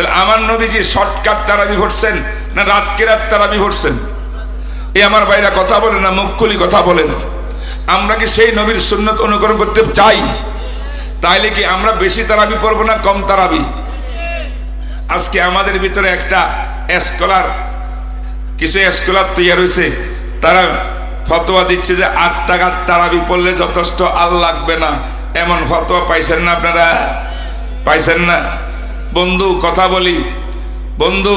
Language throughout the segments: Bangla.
তাহলে আমার নবী কি শর্টকাট তারাবি পড়ছেন না রাত কেরাত তারাবি পড়ছেন? এই আমার ভাইরা কথা বলেন না, মুখ খুলি কথা বলেন। আমরা কি সেই নবীর সুন্নত অনুকরণ করতে চাই? তাইলে কি আমরা বেশি তারাবি পড়বো না কম তারাবি? আজকে আমাদের ভিতরে একটা স্কলার, কিছু স্কলার তৈরি হয়েছে, তারা ফতোয়া দিচ্ছে যে 8 টাকা তারাবি পড়লে যথেষ্ট, আর লাগবে না। এমন ফতোয়া পাইছেন না আপনারা? পাইছেন না? বন্ধু কথা বলি, বন্ধু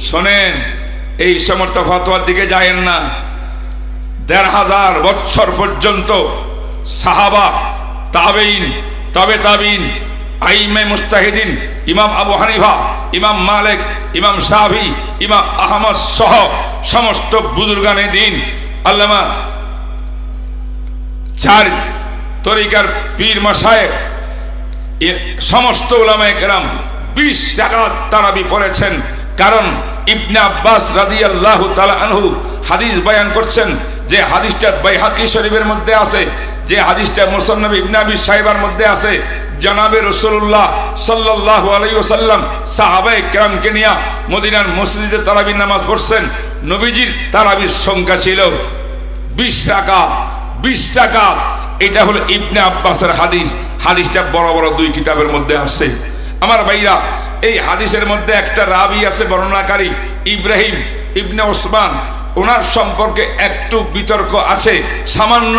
শোনেন, এই সমস্ত ফতোয়ার দিকে যায়েন না। 1500 বছর পর্যন্ত সাহাবা, তাবেঈন, তবে তাবেঈন, আইমে মুস্তাহিদিন, ইমাম আবু হানিফা, ইমাম মালিক, ইমাম শাফি, ইমাম আহমদ সহ সমস্ত বুজুর্গানে দিন, আল্লামা 4 তরিকার পীর মাশায়েখ, সমস্ত উলামায়ে কেরাম 20 রাকাত তারাবি পড়েছেন। কারণ ইবনে আব্বাস রাদিয়াল্লাহু তাআলা আনহু হাদিস বয়ান করছেন, যে হাদিসটা বাইহাকি শরীফের মধ্যে আছে, যে হাদিসটা মুসান্নাফ ইবনে আবি শাইবার মধ্যে আছে, জনাবে রাসূলুল্লাহ সাল্লাল্লাহু আলাইহি ওয়াসাল্লাম সাহাবায়ে কেরামকে নিয়ে মদিনার মসজিদে তারাবির নামাজ পড়ছেন। নবীজির তারাবির সংখ্যা ছিল 20 রাকাত। 20 রাকাত, এটা হলো ইবনে আব্বাসের হাদিস। হাদিসটা বড় বড় 2 কিতাবের মধ্যে আছে। আমার ভাইরা, এই হাদিসের মধ্যে একটা রাবি আছে, বর্ণনাকারী ইব্রাহিম ইবনে ওসমান, ওনার সম্পর্কে একটু বিতর্ক আছে সামান্য,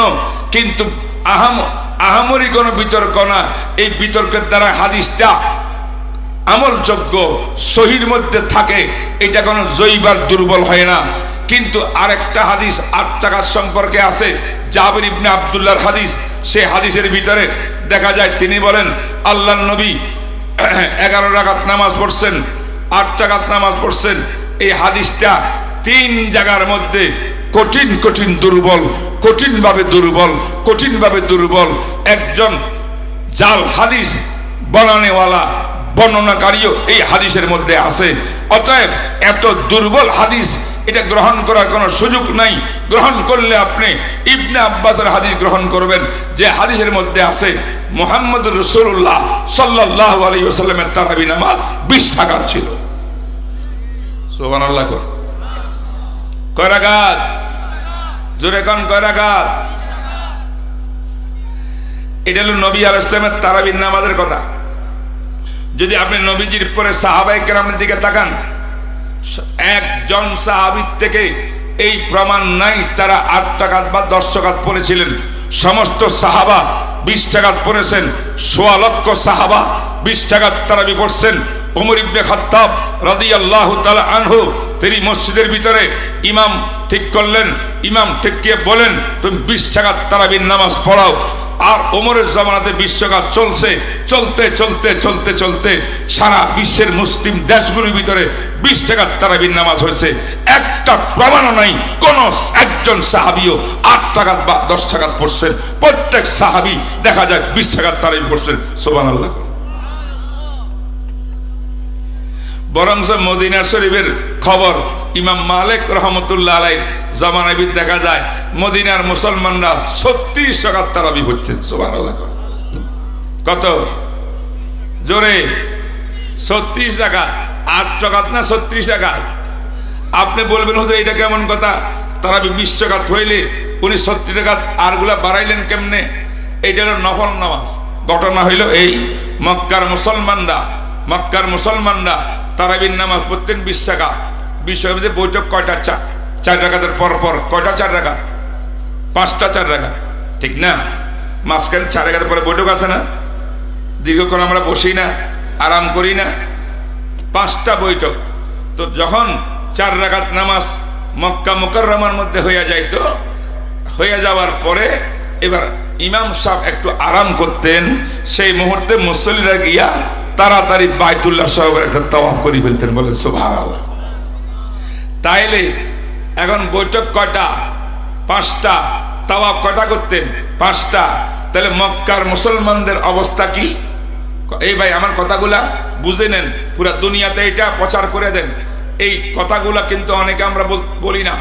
কিন্তু আহামরি কোনো বিতর্ক না। এই বিতর্কের দ্বারা হাদিসটা আমলযোগ্য, সহির মধ্যে থাকে, এটা কোনো জয়ীবার দুর্বল হয় না। কিন্তু আরেকটা হাদিস 8 টাকার সম্পর্কে আছে, জাবির ইবনে আব্দুল্লাহর হাদিস। সে হাদিসের ভিতরে দেখা যায় তিনি বলেন, আল্লাহর নবী 11 রাকাত নামাজ পড়ছেন, 8 রাকাত নামাজ পড়ছেন। এই হাদিসটা 3 জায়গার মধ্যে কঠিন কঠিন দুর্বল, কঠিনভাবে দুর্বল, কঠিনভাবে দুর্বল। একজন জাল হাদিস বানানেওয়ালা বর্ণনাকারীও এই হাদিসের মধ্যে আছে। অতএব এত দুর্বল হাদিস, এটা গ্রহণ করার কোনো সুযোগ নাই। গ্রহণ করলে আপনি ইবনে আব্বাসের হাদিস গ্রহণ করবেন, যে হাদিসের মধ্যে আছে মুহাম্মদুর রাসূলুল্লাহ সাল্লাল্লাহু আলাইহি ওয়াসাল্লামের তারাবি নামাজ 20 রাকাত ছিল। সুবহানাল্লাহ। কয় রাকাত? জোরে কোন কয় রাকাত? এটা হলো নবী আলাইহিস সালামের তারাবির নামাজের কথা। যদি আপনি নবীজির পরে সাহাবায়ে কেরামের দিকে তাকান, একজন সাহাবীর থেকে এই প্রমাণ নাই তারা 8 রাকাত বা 10 রাকাত পড়েছিলেন। সমস্ত সাহাবা 20 রাকাত পড়েছেন। 1.25 লক্ষ সাহাবা 20 রাকাত তারাবি পড়ছেন। ওমর ইবনে খাত্তাব রাদিয়াল্লাহু তাআলা আনহু, তিনি মসজিদের ভিতরে ইমাম ঠিক করলেন। ইমাম ঠিককে বলেন, তুমি 20 রাকাত তারাবির নামাজ পড়াও। আর ওমরের জামানাতে 20 রাকাত চলছে। চলতে চলতে চলতে চলতে সারা বিশ্বের মুসলিম দেশগুলোর ভিতরে 20 রাকাত তারাবির নামাজ হয়েছে। একটা প্রমাণও নাই কোন একজন সাহাবীও 8 রাকাত বা 10 রাকাত পড়ছেন। প্রত্যেক সাহাবী দেখা যায় 20 রাকাত তারাবি পড়ছেন। সুবহানাল্লাহ। বরং মদিনা শরীফের খবর ইমাম মালিক রহমতুল্লাহ আলাইহি জামানায় দেখা যায় মদিনার মুসলমানরা 36 রাকাত তারাবি পড়ছেন। সুবহানাল্লাহ। কত জোরে? 36 রাকাত। 8 রাকাত না 36 রাকাত? আপনি বলবেন হুজুর এটা কেমন কথা? তারাবি 20 রাকাত হইলে উনি 36 রাকাত আরগুলা বাড়াইলেন কেমনে? এইটা হলো নফল নামাজ। ঘটনা হইল এই, মক্কার মুসলমানরা তারাবির নামাজ পড়তেন 20 রাকাত। বিষয়ের বৈঠক কয়টা? 4 রাকাতের পর পর কয়টা? 4 রাকাত। 5টা 4 রাকাত, ঠিক না? মাঝখানে 4 রাকাতের পরে বৈঠক আছে না? দীর্ঘক্ষণ আমরা বসি না, আরাম করি না? 5টা বৈঠক। তো যখন 4 রাকাত নামাজ মক্কা মুকাররমার মধ্যে হইয়া যাইত, হইয়া যাওয়ার পরে এবার ইমাম সাহেব একটু আরাম করতেন। সেই মুহূর্তে মুসল্লিরা গিয়া তাড়াতাড়ি বাইতুল্লাহ শরীফের একটা তাওয়াফ করে ফেলতেন। বলেন সুবহানাল্লাহ। তাইলে এখন বৈঠক কয়টা? 5টা। তাওয়াফ কয়টা করতেন? 5টা। তাহলে মক্কার মুসলমানদের অবস্থা কি? এই ভাই আমার কথাগুলা বুঝে নেন, পুরা দুনিয়াতে এটা প্রচার করে দেন। এই কথাগুলা কিন্তু অনেকে আমরা বলি না।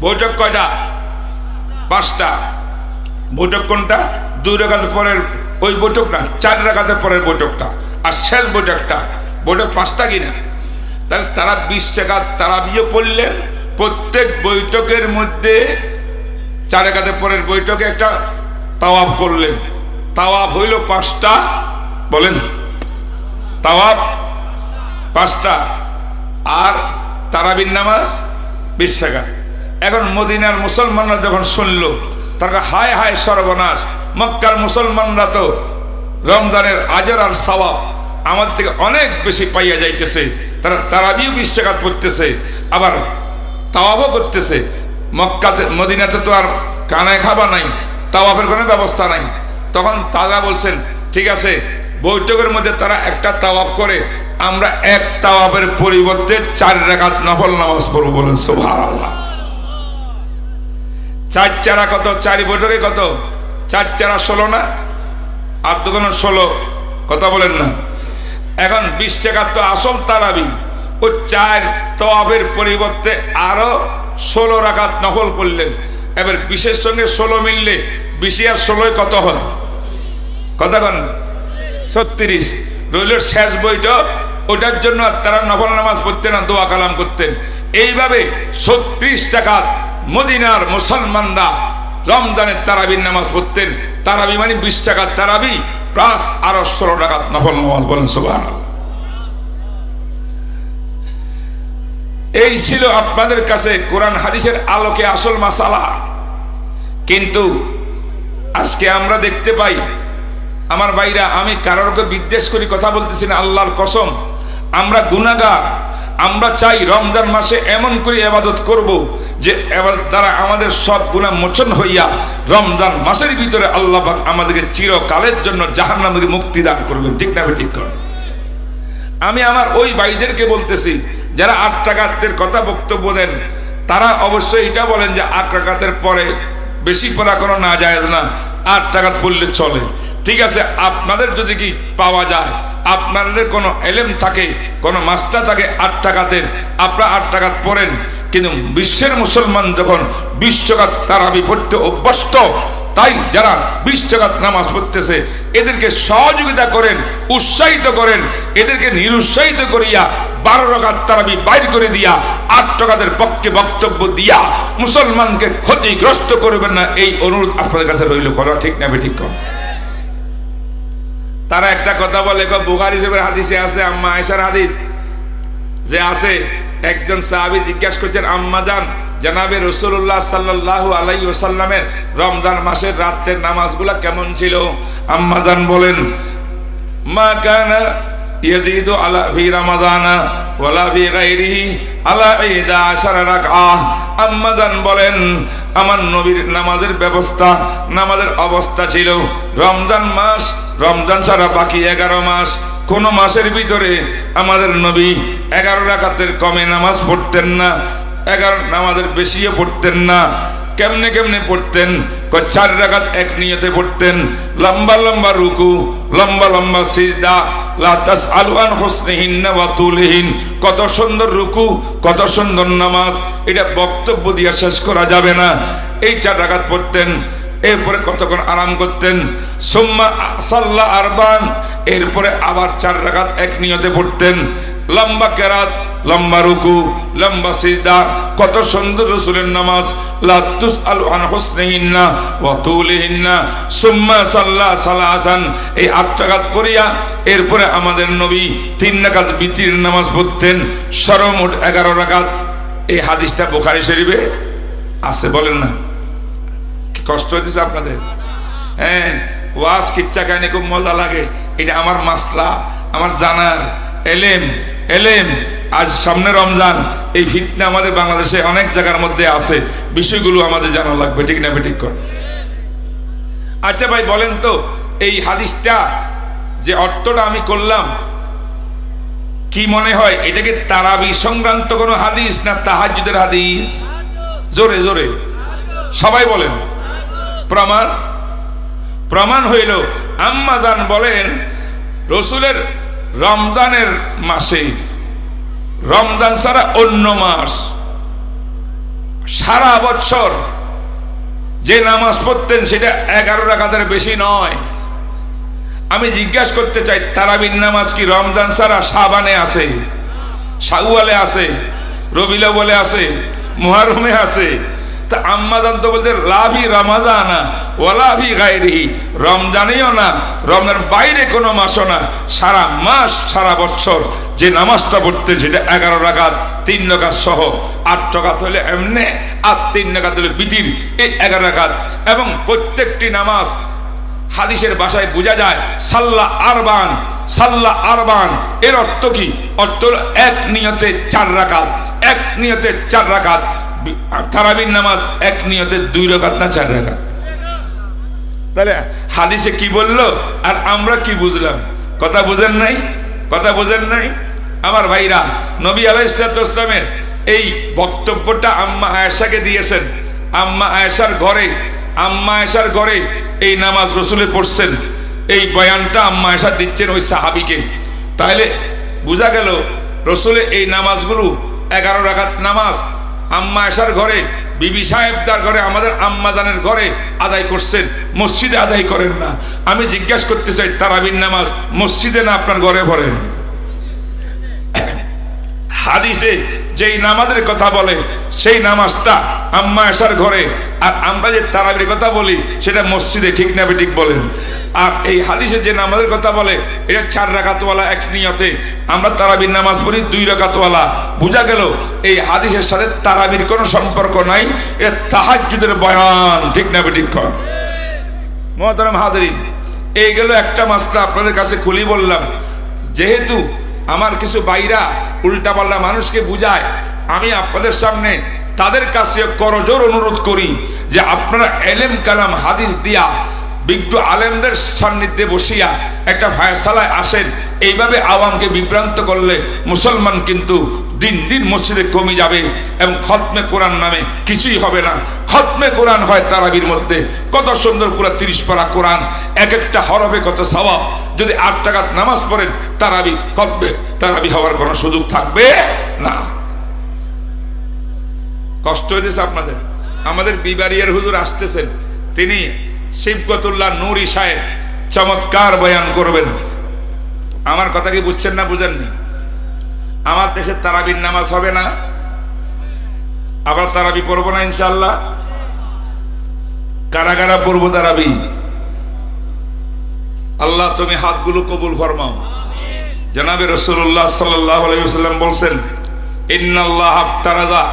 বৈঠক কয়টা? 5টা। বৈঠক কোনটা? 2 রাকাতের পরের ওই বৈঠকটা, 4 রাকাতের পরের বৈঠকটা, আর শেষ বৈঠকটা বৈঠক 5টা কিনা, তাহলে তারা 20 রাকাত তারাবিও পড়লেন। প্রত্যেক বৈঠকের মধ্যে 4 রাকাতের পরের বৈঠকে একটা তাওয়াফ করলেন। তাওয়াফ হইল 5টা, বলেন তাওয়াফ 5টা, আর তারাবির নামাজ 20 রাকাত। এখন মদিনার মুসলমানরা যখন শুনলো, তারা হায় হায় সর্বনাশ, মক্কার মুসলমানরা তো রমজানের আজর আর সওয়াব আমাদের থেকে অনেক বেশি পাইয়া যাইতেছে, তারা তারাবিও 20 রাকাত পড়তেছে, আবার তাওয়াফও করতেছে। মক্কাতে মদিনাতে তো আর কানায় খাবা নাই, তাওয়াফের কোনো ব্যবস্থা নাই। তখন তারা বলছেন ঠিক আছে, বৈঠকের মধ্যে তারা একটা তাওয়াফ করে, আমরা এক তাওয়াফের পরিবর্তে 4 রাকাত নফল নামাজ পড়ব। বলেন সুবহানাল্লাহ। 4 চারা কত? 4 বৈঠকে কত? 4 চারা 16 না? আর দুগুণ 16, কথা বলেন না। এখন 20 রাকাত তো আসল তারাবি, ও 4 তাওয়াফের পরিবর্তে আরো 16 রাকাত নফল পড়লেন। এবার 20-এর সঙ্গে 16 মিললে 20 আর 16 কত হয়? কথা বলেন 36। রইল শেষ বৈঠক, ওটার জন্য তারা নফল নামাজ পড়তেন না, দোয়া কালাম করতেন। এইভাবে 36 রাকাত মদিনার মুসলমানরা রমজানের তারাবির নামাজ পড়তেন। তারাবি মানে 20 রাকাত তারাবি প্লাস আরো 16 রাকাত নফল নামাজ। বলেন সুবহানাল্লাহ। এই ছিল আপনাদের কাছে কোরআন হাদিসের আলোকে আসল মাসালা। কিন্তু আজকে আমরা দেখতে পাই, আমার ভাইরা, আমি কারোরকে বিদ্বেষ করি কথা বলতেছি না, আল্লাহর কসম, আমরা গুনাহগার। আমরা চাই রমজান মাসে এমন করে ইবাদত করব যে ইবাদত দ্বারা আমাদের সব গুনাহ মোচন হইয়া রমজান মাসের ভিতরে আল্লাহ পাক আমাদেরকে চিরকালের জন্য জাহান্নাম থেকে মুক্তি দান করবেন। ঠিক না ঠিক করেন? আমি আমার ওই ভাইদেরকে বলতেছি যারা 8 রাকাতের কথা বক্তব্য দেন, তারা অবশ্যই এটা বলেন যে 8 রাকাতের পরে বেশি পড়া কোনো না জায়েজ না, 8 রাকাত পড়লে চলে। ঠিক আছে, আপনাদের যদি কি পাওয়া যায়, আপনাদের কোনো এলেম থাকে, কোনো মাস্টার থাকে 8 রাকাতের, আপনারা 8 রাকাত পড়েন। কিন্তু বিশ্বের মুসলমান যখন 20 রাকাত তারাবি পড়তে অভ্যস্ত, তাই যারা 20 রাকাত নামাজ পড়তেছে এদেরকে সহযোগিতা করেন, উৎসাহিত করেন। এদেরকে নিরুৎসাহিত করিয়া 12 রাকাত তারাবি বাইর করে দিয়া 8 রাকাতের পক্ষে বক্তব্য দিয়া মুসলমানকে ক্ষতিগ্রস্ত করবেন না, এই অনুরোধ আপনাদের কাছে রইল। করা ঠিক না ঠিক কর? তারা একটা কথা বলে, বুখারী শরীফের হাদিসে আছে, আম্মা আয়েশার হাদিস যে আছে, একজন সাহাবী জিজ্ঞাসা করছেন, আম্মা জান, জনাবে রাসূলুল্লাহ সাল্লাল্লাহু আলাইহি ওয়াসাল্লামের রমজান মাসের রাতের নামাজগুলো কেমন ছিল? আম্মা জান বলেন, মা কানা ইয়াজিদু আলা ফি রমাদানা ওয়ালা ফি গায়রিহি আলা 11 রাকআহ। আম্মা জান বলেন, আমার নবীর নামাজের ব্যবস্থা, নামাজের অবস্থা ছিল রমজান মাস, রমজান ছাড়া বাকি 11 মাস কোন মাসের ভিতরে আমাদের নবী 11 রাকাতের কমে নামাজ পড়তেন না, 11 নামাজের বেশিও পড়তেন না। কেমনে কেমনে পড়তেন? 4 রাকাত এক নিয়তে পড়তেন, লম্বা লম্বা রুকু, লম্বা লম্বা সিজদা, লা তাসআলু আন হুসনিহিন্না ওয়া তুলিহিন। কত সুন্দর রুকু, কত সুন্দর নামাজ, এটা বক্তব্য দিয়ে শেষ করা যাবে না। এই 4 রাকাত পড়তেন, এরপরে কতক্ষণ আরাম করতেন, সুম্মা সাল্লা আরবান, এরপরে আবার 4 রাকাত এক নিয়তে পড়তেন, লম্বা কেরাত, লম্বা রুকু, লম্বা সিজদা। কত সুন্দর রাসূলের নামাজ, লা তুসআলু আন হুসনিহিন্না ওয়া তুলিহিন্না, সুম্মা সাল্লা সালাসান। এই 8 রাকাত পড়িয়া এরপরে আমাদের নবী 3 রাকাত বিতির নামাজ পড়তেন, সর্বমোট 11 রাকাত। এই হাদিসটা বুখারী শরীফে আছে, বলেন না? কি কষ্ট হইতেছে আপনাদের? হ্যাঁ, ওয়াজ কিচ্ছা কাহিনী খুব মজা লাগে, এটা আমার মাসলা, আমার জানার এলেম। এলেম আজ সামনে রমজান, এই ফিতনা আমাদের বাংলাদেশে অনেক জায়গার মধ্যে আছে, বিষয়গুলো আমাদের জানা লাগবে। ঠিক না ঠিক কর? আচ্ছা ভাই বলেন তো, এই হাদিসটা যে অর্থটা আমি করলাম, কি মনে হয় এটা কি তারাবি সংক্রান্ত কোনো হাদিস না তাহাজ্জুদের হাদিস? জোরে জোরে সবাই বলেন। প্রমাণ? প্রমাণ হইল আম্মা জান বলেন, রসুলের রমজানের মাসে, রমজান ছাড়া অন্য মাস, সারা বছর যে নামাজ পড়তেন সেটা 11 রাকাতের বেশি নয়। আমি জিজ্ঞাসা করতে চাই, তারাবির নামাজ কি রমজান ছাড়া শাবানে আছে, শাওয়ালে আছে, রবিউল আউয়ালে আছে, মুহররমে আছে? তা আম্মাজান তো বলতে লাভি রমাজানা ওয়ালাভি গায়রিহি, রমজানেও না, রমজান বাইরে কোনো মাসও না, সারা মাস সারা বছর যে নামাজটা পড়তেন সেটা 11 রাকাত 3 রাকাত সহ, 8 রাকাত হলে এমনে আর 3 রাকাত হলে বিতির, এই 11 রাকাত। এবং প্রত্যেকটি নামাজ হাদিসের ভাষায় বোঝা যায় সাল্লা আরবান, সাল্লা আরবান। এর অর্থ কি? অর্থ হলো এক নিয়তে 4 রাকাত, এক নিয়তে 4 রাকাত। তারাবির নামাজ এক নিয়তে 2 রাকাত না 4 রাকাত। তাহলে হাদিসে কি বললো আর আমরা কি বুঝলাম? কথা বুঝেন নাই, কথা বুঝেন নাই আমার ভাইরা। নবী আলাইহিস সালামের এই বক্তব্যটা আম্মা আয়েশাকে দিয়েছেন। আম্মা আয়েশার ঘরে এই নামাজ রসুলে পড়ছেন, এই বয়ানটা আম্মা আয়েশা দিচ্ছেন ওই সাহাবীকে। তাহলে বোঝা গেল রসুলে এই নামাজগুলো 11 রাকাত নামাজ আম্মা আয়েশার ঘরে, বিবি সাহেবদার ঘরে, আমাদের আম্মাজানের ঘরে আদায় করছেন, মসজিদে আদায় করেন না। আমি জিজ্ঞাসা করতে চাই, তারাবির নামাজ মসজিদে না আপনার ঘরে পড়েন? হাদিসে যেই নামাজের কথা বলে সেই নামাজটা আম্মা আয়েশার ঘরে, আর আমরা যে তারাবির কথা বলি সেটা মসজিদে, ঠিক না ঠিক বলেন? আর এই হাদিসে যে নামাজের কথা বলে এটা 4 রাকাতওয়ালা এক নিয়তে, আমরা তারাবির নামাজ পড়ি 2 রাকাতওয়ালা। বোঝা গেল এই হাদিসের সাথে তারাবির কোনো সম্পর্ক নাই, এটা তাহাজ্জুদের বয়ান, ঠিক না ঠিক কন? মুহতারাম হাজিরিন, এই গেল একটা মাসলা আপনাদের কাছে খুলি বললাম। যেহেতু আমার কিছু বাইরা উল্টাপাল্টা মানুষকে বুঝায়, আমি আপনাদের সামনে তাদের কাছে করজোর অনুরোধ করি যে আপনারা এলেম কালাম হাদিস দিয়া বিজ্ঞ আলেমদের সান্নিধ্যে বসিয়া একটা ফায়সালায় আসেন। এইভাবে আওয়ামকে বিভ্রান্ত করলে মুসলমান কিন্তু দিন দিন মসজিদে কমে যাবে এবং খতমে কোরআন নামে কিছুই হবে না। খতমে কোরআন হয় তারাবির মধ্যে, কত সুন্দর পুরো 30 পারা কোরআন, এক একটা হরফে কত সওয়াব। যদি 8 রাকাত নামাজ পড়েন তারাবি খতমে তারাবি হওয়ার কোনো সুযোগ থাকবে না। কষ্ট হইতেছে আপনাদের? আমাদের বিবারিয়ার হুজুর আসতেছেন, তিনি সিবগতুল্লাহ নূরি সাহেব চমৎকার বয়ান করবেন। আমার কথা কি বুঝছেন না বুঝেননি? আমার দেশে তারাবির নামাজ হবে না, আবার তারাবি পড়বো না ইনশাআল্লাহ। কারা কারা পড়বো তারাবি? আল্লাহ তুমি হাতগুলো কবুল ফরমাও। জনাবে রাসূলুল্লাহ সাল্লাল্লাহু আলাইহি ওয়াসাল্লাম বলছেন, ইন্নাল্লাহ আফতারাদা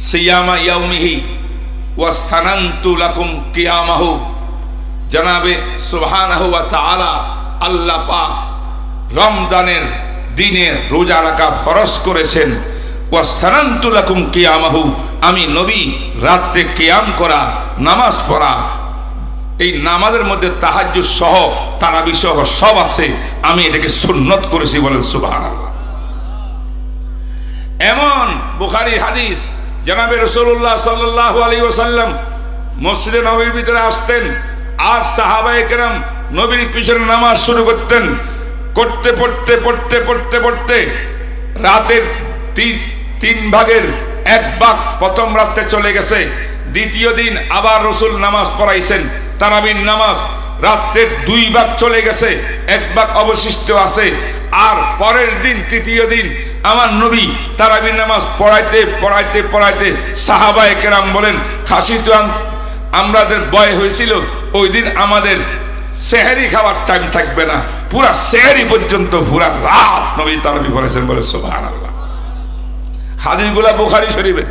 সিয়ামা ইয়াউমিহি ওয়া সানানতু লাকুম কিয়ামাহু। জনাবে সুবহানাহু ওয়া তাআলা আল্লাহ পাক রমজানের দিনে রোজা রাখা ফরজ করেছেন। ওয়া সানানতু লাকুম কিয়ামাহু, আমি নবী রাত্রে কিয়াম করা, নামাজ পড়া, এই নামাজের মধ্যে তাহাজ্জুদ সহ তারাবি সহ সব আছে, আমি এটাকে সুন্নত করেছি। বলেন সুবহানাল্লাহ। এমন বুখারীর হাদিস, জনাবে রাসূলুল্লাহ সাল্লাল্লাহু আলাইহি ওয়াসাল্লাম মসজিদে নববীর ভিতরে আসতেন আর সাহাবায়ে কেরাম নবীর পিছনে নামাজ শুরু করতেন। করতে পড়তে পড়তে পড়তে পড়তে রাতের 3 ভাগের 1 ভাগ প্রথম রাতে চলে গেছে। দ্বিতীয় দিন আবার রসুল নামাজ পড়াইছেন তারাবির নামাজ, রাত্রের 2 ভাগ চলে গেছে, 1 ভাগ অবশিষ্ট আছে। আর পরের দিন তৃতীয় দিন আমার নবী তারাবির নামাজ পড়াইতে পড়াইতে পড়াইতে সাহাবায়ে কেরাম বলেন, খাসি তো আমাদের ভয় হয়েছিল ওই দিন আমাদের সেহরি খাওয়ার টাইম থাকবে না, পুরা সেহরি পর্যন্ত পুরা রাত নবী তারাবি পড়েছেন। বলে সুবহানাল্লাহ। হাদিসগুলা বুখারী শরীফে।